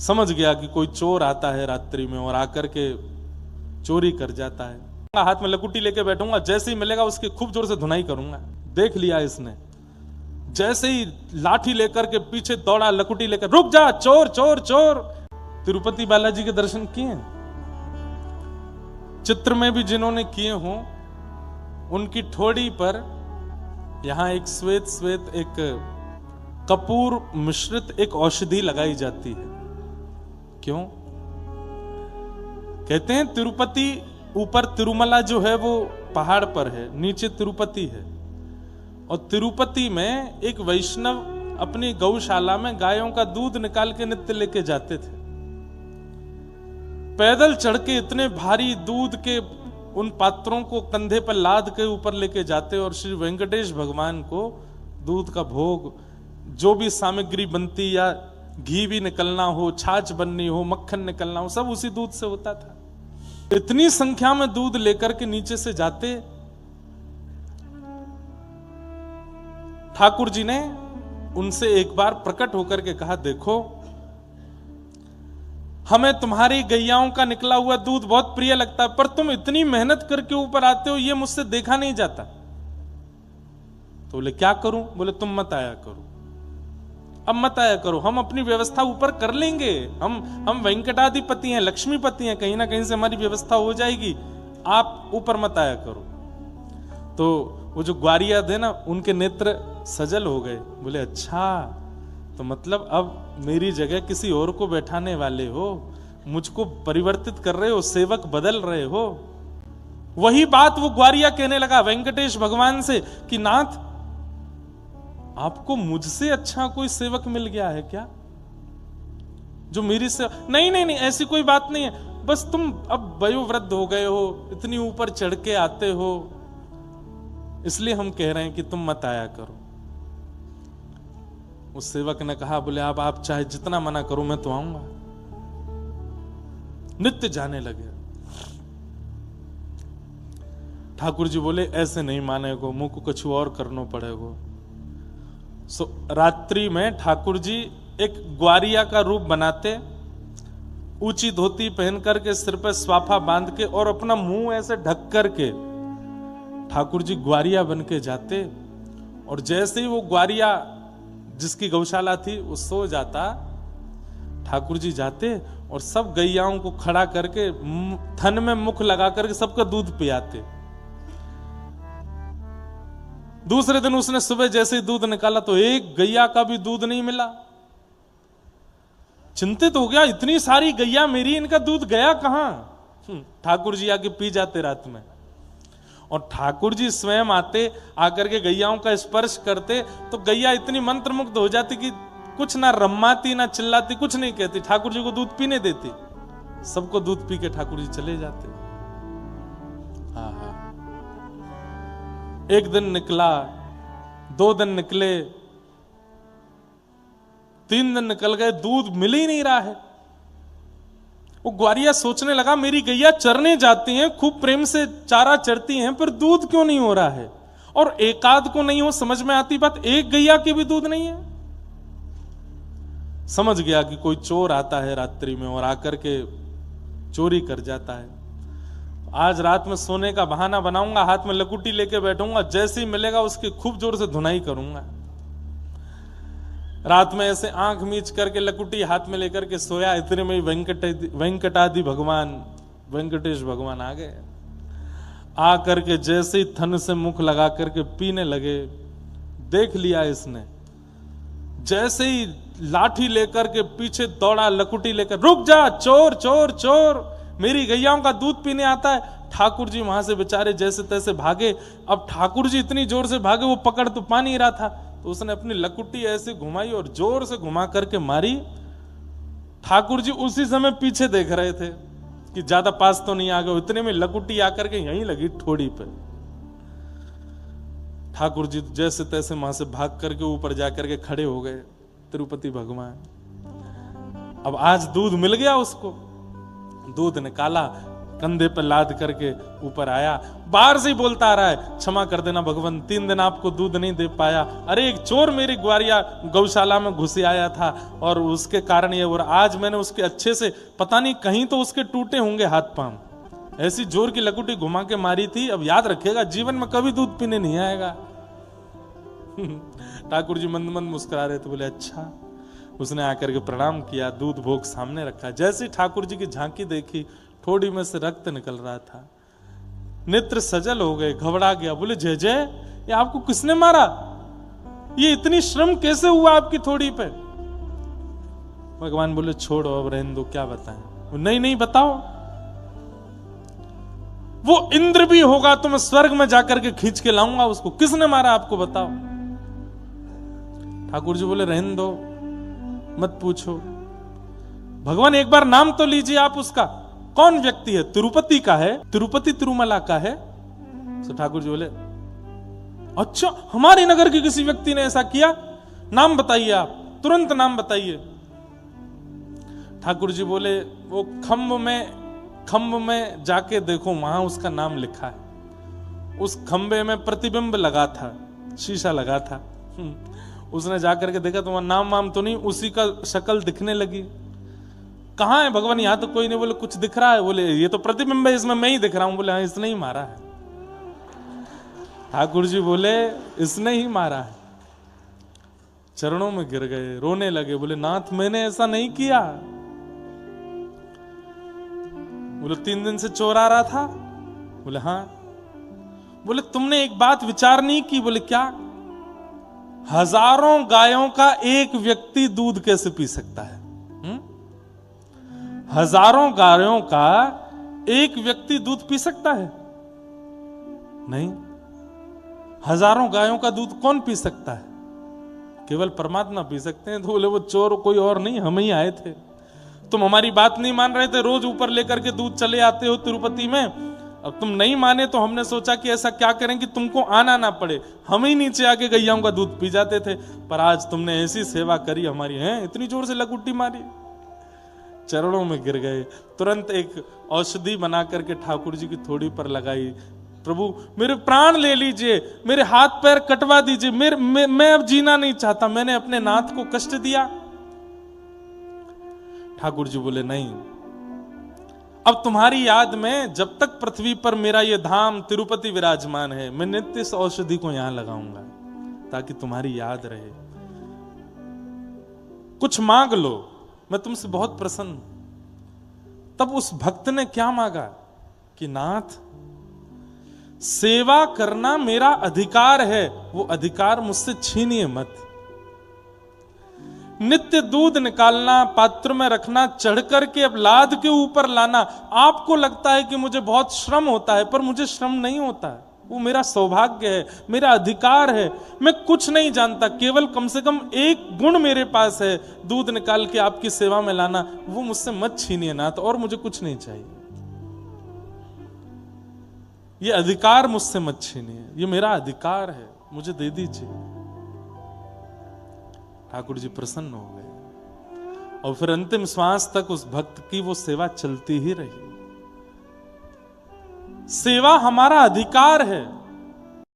समझ गया कि कोई चोर आता है रात्रि में और आकर के चोरी कर जाता है। हाथ में लकुटी लेके बैठूंगा, जैसे ही मिलेगा उसकी खूब जोर से धुनाई करूंगा। देख लिया इसने, जैसे ही लाठी लेकर के पीछे दौड़ा, लकुटी लेकर, रुक जा चोर चोर चोर। तिरुपति बालाजी के दर्शन किए, चित्र में भी जिन्होंने किए हों, उनकी ठोड़ी पर यहां एक श्वेत श्वेत एक कपूर मिश्रित एक औषधि लगाई जाती है। क्यों? कहते हैं तिरुपति ऊपर तिरुमला जो है वो पहाड़ पर है, नीचे तिरुपति है। और तिरुपति में एक वैष्णव अपनी गौशाला में गायों का दूध निकाल के नित्य लेके जाते थे। पैदल चढ़ के इतने भारी दूध के उन पात्रों को कंधे पर लाद के ऊपर लेके जाते और श्री वेंकटेश भगवान को दूध का भोग, जो भी सामग्री बनती, या घी भी निकलना हो, छाछ बननी हो, मक्खन निकलना हो, सब उसी दूध से होता था। इतनी संख्या में दूध लेकर के नीचे से जाते। ठाकुर जी ने उनसे एक बार प्रकट होकर के कहा, देखो हमें तुम्हारी गैयाओं का निकला हुआ दूध बहुत प्रिय लगता है, पर तुम इतनी मेहनत करके ऊपर आते हो, ये मुझसे देखा नहीं जाता। तो बोले क्या करूं? बोले तुम मत आया करो, अब मत आया करो, हम अपनी व्यवस्था ऊपर कर लेंगे। हम वेंकटाधिपति हैं, लक्ष्मीपति हैं, कहीं ना कहीं से हमारी व्यवस्था हो जाएगी, आप ऊपर मत आया करो। तो वो जो ग्वारिया थे ना, उनके नेत्र सजल हो गए। बोले अच्छा, तो मतलब अब मेरी जगह किसी और को बैठाने वाले हो, मुझको परिवर्तित कर रहे हो, सेवक बदल रहे हो। वही बात वो ग्वारिया कहने लगा वेंकटेश भगवान से कि नाथ, आपको मुझसे अच्छा कोई सेवक मिल गया है क्या, जो मेरी से? नहीं नहीं नहीं, ऐसी कोई बात नहीं है, बस तुम अब वयोवृद्ध हो गए हो, इतनी ऊपर चढ़ के आते हो, इसलिए हम कह रहे हैं कि तुम मत आया करो। उस सेवक ने कहा, बोले आप चाहे जितना मना करो, मैं तो आऊंगा। नित्य जाने लगे। ठाकुर जी बोले ऐसे नहीं मानेगो, मुंह को कुछ और करना पड़ेगा। रात्रि में ठाकुर जी एक ग्वारिया का रूप बनाते, ऊंची धोती पहन करके, सिर पर स्वाफा बांध के और अपना मुंह ऐसे ढक करके ठाकुर जी ग्वारिया बन के जाते। और जैसे ही वो ग्वारिया जिसकी गौशाला थी वो सो जाता, ठाकुर जी जाते और सब गैयाओं को खड़ा करके थन में मुख लगा करके सबका दूध पियाते। दूसरे दिन उसने सुबह जैसे ही दूध निकाला तो एक गैया का भी दूध नहीं मिला। चिंतित हो गया, इतनी सारी गैया मेरी, इनका दूध गया कहां? ठाकुर जी आके पी जाते रात में। और ठाकुर जी स्वयं आते, आकर के गैयाओं का स्पर्श करते तो गैया इतनी मंत्रमुग्ध हो जाती कि कुछ ना रम्माती ना चिल्लाती, कुछ नहीं कहती, ठाकुर जी को दूध पीने देती। सबको दूध पी के ठाकुर जी चले जाते। हाँ हाँ, एक दिन निकला, 2 दिन निकले, 3 दिन निकल गए, दूध मिल ही नहीं रहा है। वो ग्वारिया सोचने लगा, मेरी गैया चरने जाती हैं, खूब प्रेम से चारा चरती हैं, पर दूध क्यों नहीं हो रहा है? और एकाध को नहीं हो, समझ में आती बात, एक गैया की भी दूध नहीं है। समझ गया कि कोई चोर आता है रात्रि में और आकर के चोरी कर जाता है। आज रात में सोने का बहाना बनाऊंगा, हाथ में लकुटी लेके बैठूंगा, जैसे ही मिलेगा उसकी खूब जोर से धुनाई करूंगा। रात में ऐसे आंख मीच करके लकुटी हाथ में लेकर के सोया, इतने में वेंकटादि भगवान, वेंकटेश भगवान आ गए। आ करके जैसे ही थन से मुख लगा करके पीने लगे। देख लिया इसने, जैसे ही लाठी लेकर के पीछे दौड़ा, लकुटी लेकर, रुक जा चोर चोर चोर, मेरी गैयाओं का दूध पीने आता है। ठाकुर जी वहां से बेचारे जैसे तैसे भागे। अब ठाकुर जी इतनी जोर से भागे, वो पकड़ तो पा नहीं रहा था, तो उसने अपनी लकुटी ऐसे घुमाई और जोर से घुमा करके मारी। ठाकुर जी उसी समय पीछे देख रहे थे कि ज्यादा पास तो नहीं आ गए, इतने में लकुटी आकर के यहीं लगी ठोड़ी पे। ठाकुर जी जैसे तैसे वहां से भाग करके ऊपर जाकर के खड़े हो गए तिरुपति भगवान। अब आज दूध मिल गया उसको, दूध निकाला, कंधे पर लाद करके ऊपर आया, बाहर से ही बोलता आ रहा है, क्षमा कर देना भगवान, 3 दिन आपको दूध नहीं दे पाया। अरे एक चोर मेरी ग्वारिया गौशाला में घुसे आया था और उसके कारण ये, और आज मैंने उसके अच्छे से, पता नहीं कहीं तो उसके टूटे होंगे हाथ पांव, ऐसी जोर की लकुटी घुमा के मारी थी। अब याद रखेगा, जीवन में कभी दूध पीने नहीं आएगा। ठाकुर जी मंद मंद मुस्कुरा रहे थे, बोले अच्छा। उसने आकर के प्रणाम किया, दूध भोग सामने रखा। जैसे ठाकुर जी की झांकी देखी, थोड़ी में से रक्त निकल रहा था, नेत्र सजल हो गए, घबरा गया। बोले जय जय, ये आपको किसने मारा? ये इतनी श्रम कैसे हुआ आपकी थोड़ी पे? भगवान बोले छोड़ो, अब रहने दो, क्या बताएं? नहीं नहीं बताओ। वो इंद्र भी होगा तो मैं स्वर्ग में जाकर के खींच के लाऊंगा उसको। किसने मारा आपको, बताओ। ठाकुर जी बोले रहने दो, मत पूछो। भगवान एक बार नाम तो लीजिए आप उसका, कौन व्यक्ति है? तिरुपति का है, तिरुपति तिरुमला का है। तो ठाकुर जी बोले अच्छा, हमारे नगर के किसी व्यक्ति ने ऐसा किया? नाम बताइए आप, तुरंत नाम बताइए। ठाकुर जी बोले वो खंभ में जाके देखो, वहां उसका नाम लिखा है। उस खंबे में प्रतिबिंब लगा था, शीशा लगा था। उसने जाकर के देखा तो वहां नाम वाम तो नहीं, उसी का शक्ल दिखने लगी। कहां है भगवान? यहां तो कोई नहीं। बोले कुछ दिख रहा है? बोले ये तो प्रतिबिंब है, इसमें मैं ही दिख रहा हूं। बोले हाँ, इसने ही मारा है। ठाकुर जी बोले इसने ही मारा है। चरणों में गिर गए, रोने लगे। बोले नाथ, मैंने ऐसा नहीं किया। बोले 3 दिन से चोर आ रहा था? बोले हाँ। बोले तुमने एक बात विचार नहीं की? बोले क्या? हजारों गायों का एक व्यक्ति दूध कैसे पी सकता है? हजारों गायों का एक व्यक्ति दूध पी सकता है? नहीं। हजारों गायों का दूध कौन पी सकता है? केवल परमात्मा पी सकते हैं। तो बोले वो चोर कोई और नहीं, हम ही आए थे। तुम हमारी बात नहीं मान रहे थे, रोज ऊपर लेकर के दूध चले आते हो तिरुपति में। अब तुम नहीं माने तो हमने सोचा कि ऐसा क्या करें कि तुमको आना ना पड़े, हम ही नीचे आके गैयाओं का दूध पी जाते थे। पर आज तुमने ऐसी सेवा करी हमारी, है इतनी जोर से लकुट्टी मारी। चरणों में गिर गए। तुरंत एक औषधि बना करके ठाकुर जी की थोड़ी पर लगाई। प्रभु मेरे प्राण ले लीजिए, मेरे हाथ पैर कटवा दीजिए, मैं अब जीना नहीं चाहता, मैंने अपने नाथ को कष्ट दिया। ठाकुर जी बोले नहीं, अब तुम्हारी याद में जब तक पृथ्वी पर मेरा ये धाम तिरुपति विराजमान है, मैं नित्य इस औषधि को यहां लगाऊंगा ताकि तुम्हारी याद रहे। कुछ मांग लो, मैं तुमसे बहुत प्रसन्न। तब उस भक्त ने क्या मांगा कि नाथ, सेवा करना मेरा अधिकार है, वो अधिकार मुझसे छीनिए मत। नित्य दूध निकालना, पात्र में रखना, चढ़ करके अब लाद के ऊपर लाना, आपको लगता है कि मुझे बहुत श्रम होता है, पर मुझे श्रम नहीं होता है। वो मेरा सौभाग्य है, मेरा अधिकार है। मैं कुछ नहीं जानता, केवल कम से कम एक गुण मेरे पास है, दूध निकाल के आपकी सेवा में लाना, वो मुझसे मत छीनिए नाथ, और मुझे कुछ नहीं चाहिए। ये अधिकार मुझसे मत छीनिए, ये मेरा अधिकार है, मुझे दे दीजिए। ठाकुर जी प्रसन्न हो गए और फिर अंतिम श्वास तक उस भक्त की वो सेवा चलती ही रही। सेवा हमारा अधिकार है।